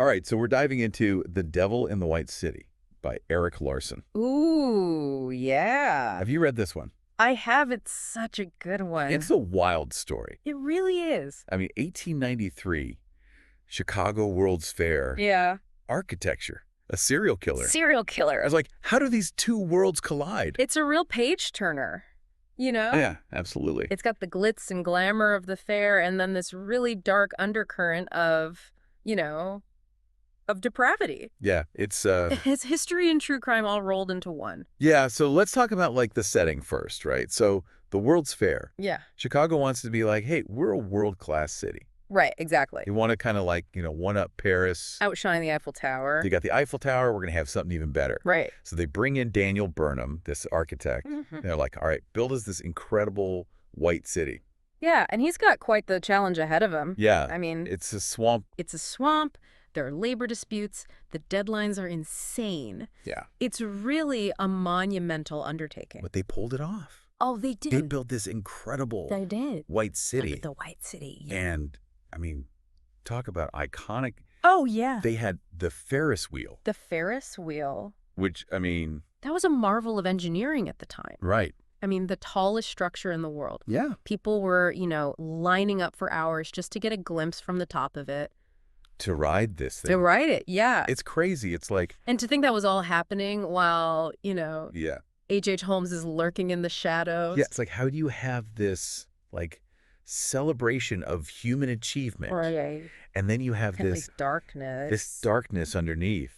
All right, so we're diving into The Devil in the White City by Erik Larson. Ooh, yeah. Have you read this one? I have. It's such a good one. It's a wild story. It really is. I mean, 1893, Chicago World's Fair, Yeah. architecture, a serial killer. Serial I killer. was like, how do these two worlds collide? It's a real page turner, you know? Yeah, absolutely. It's got the glitz and glamour of the fair and then this really dark undercurrent of, of depravity. Yeah, it's It's history and true crime all rolled into one. yeah, so let's talk about like the setting first, right? So the World's Fair. Yeah. Chicago wants to be like, hey, we're a world-class city. Right, exactly. You want to kind of like, one-up Paris. Outshine the Eiffel Tower. You got the Eiffel Tower, we're going to have something even better. Right. So they bring in Daniel Burnham, this architect. And they're like, all right, build us this incredible white city. Yeah, and he's got quite the challenge ahead of him. Yeah. I mean, It's a swamp. it's a swamp. There are labor disputes. The deadlines are insane. Yeah. It's really a monumental undertaking. But they pulled it off. Oh, they did. They built this incredible They did. white city. The White City. Yeah. And, I mean, talk about iconic. Oh, yeah. They had the Ferris wheel, The Ferris wheel. which, I mean, That was a marvel of engineering at the time. right. I mean, the tallest structure in the world. Yeah. People were, lining up for hours just to get a glimpse from the top of it. To ride this thing. To ride it, yeah. It's crazy. It's like, And to think that was all happening while, yeah. H.H. Holmes is lurking in the shadows. Yeah, it's like, how do you have this, like, celebration of human achievement? Right. And then you have And this darkness underneath,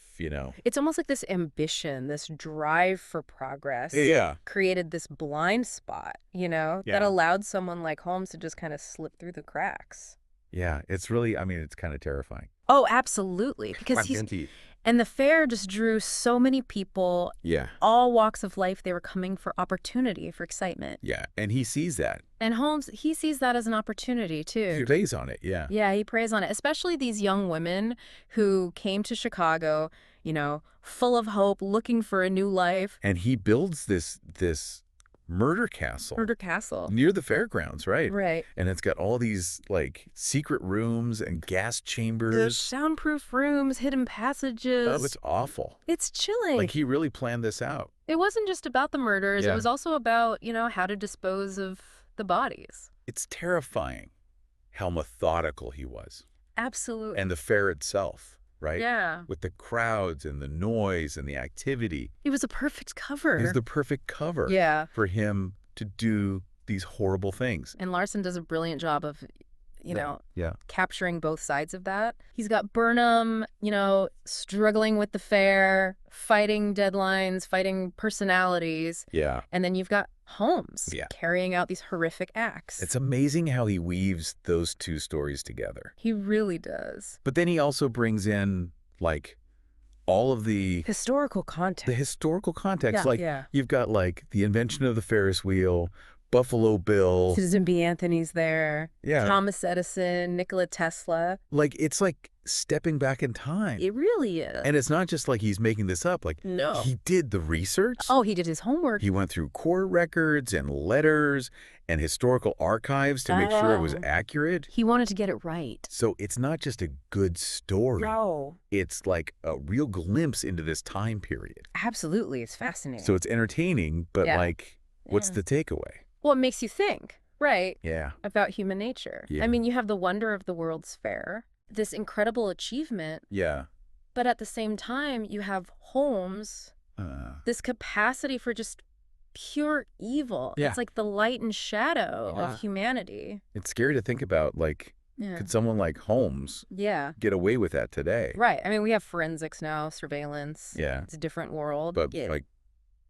It's almost like this ambition, this drive for progress. Yeah. Created this blind spot, that Yeah. allowed someone like Holmes to just kind of slip through the cracks. Yeah. It's really, I mean, it's kind of terrifying. Oh, absolutely. Because and the fair just drew so many people, Yeah. all walks of life. They were coming for opportunity, for excitement. Yeah. And he sees that. And Holmes, he sees that as an opportunity, too. He plays on it. Yeah. Yeah, he preys on it, especially these young women who came to Chicago, full of hope, looking for a new life. And he builds this murder castle. Murder Castle. Near the fairgrounds, right? Right. And it's got all these, like, secret rooms and gas There's chambers. soundproof rooms, hidden passages. Oh, it's awful. It's chilling. Like, he really planned this out. It wasn't just about the murders. Yeah. It was also about, how to dispose of the bodies. It's terrifying how methodical he was. Absolutely. And the fair itself, right? Yeah. With the crowds and the noise and the activity. It was a perfect cover. It's the perfect cover Yeah. for him to do these horrible things. And Larson does a brilliant job of, Yeah. capturing both sides of that. He's got Burnham, struggling with the fair, fighting deadlines, fighting personalities. Yeah. And then you've got Holmes Yeah. carrying out these horrific acts. It's amazing how he weaves those two stories together. He really does. But then he also brings in, like, all of the Historical context. historical context. Yeah, Like, yeah. you've got, like, the invention of the Ferris wheel, Buffalo Bill. Susan B. Anthony's there. Yeah. Thomas Edison, Nikola Tesla. Like, it's like stepping back in time. It really is. And it's not just like he's making this up. Like, No. he did the research. Oh, he did his homework. He went through court records and letters and historical archives to make sure it was Oh. accurate. He wanted to get it right. So it's not just a good story. No. It's like a real glimpse into this time period. Absolutely. It's fascinating. So it's entertaining, but Yeah. like, what's Yeah. the takeaway? Well, it makes you think, right, Yeah. about human nature. Yeah. I mean, you have the wonder of the World's Fair, this incredible achievement, Yeah. but at the same time, you have Holmes, this capacity for just pure evil. Yeah. It's like the light and shadow Yeah. of humanity. It's scary to think about, like, Yeah. could someone like Holmes Yeah. get away with that today? Right. I mean, we have forensics now, surveillance. Yeah. It's a different world. But, Yeah. like,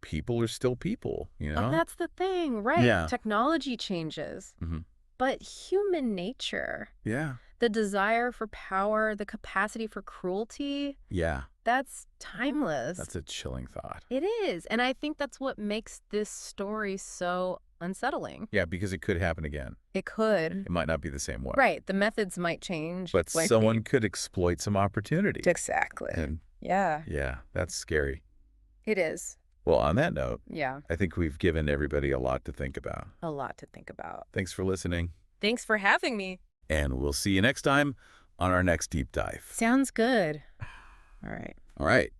people are still people, Oh, that's the thing, right? Yeah. Technology changes. Mhm. But human nature, Yeah. the desire for power, the capacity for cruelty, Yeah. that's timeless. That's a chilling thought. It is. And I think that's what makes this story so unsettling. Yeah, because it could happen again. It could. It might not be the same way. Right. The methods might change. But like someone could exploit some opportunity. Exactly. And Yeah, yeah, that's scary. it is. Well, on that note, Yeah. I think we've given everybody a lot to think about. A lot to think about. Thanks for listening, Thanks for having me. and we'll see you next time on our next deep dive. Sounds good. All right. All right.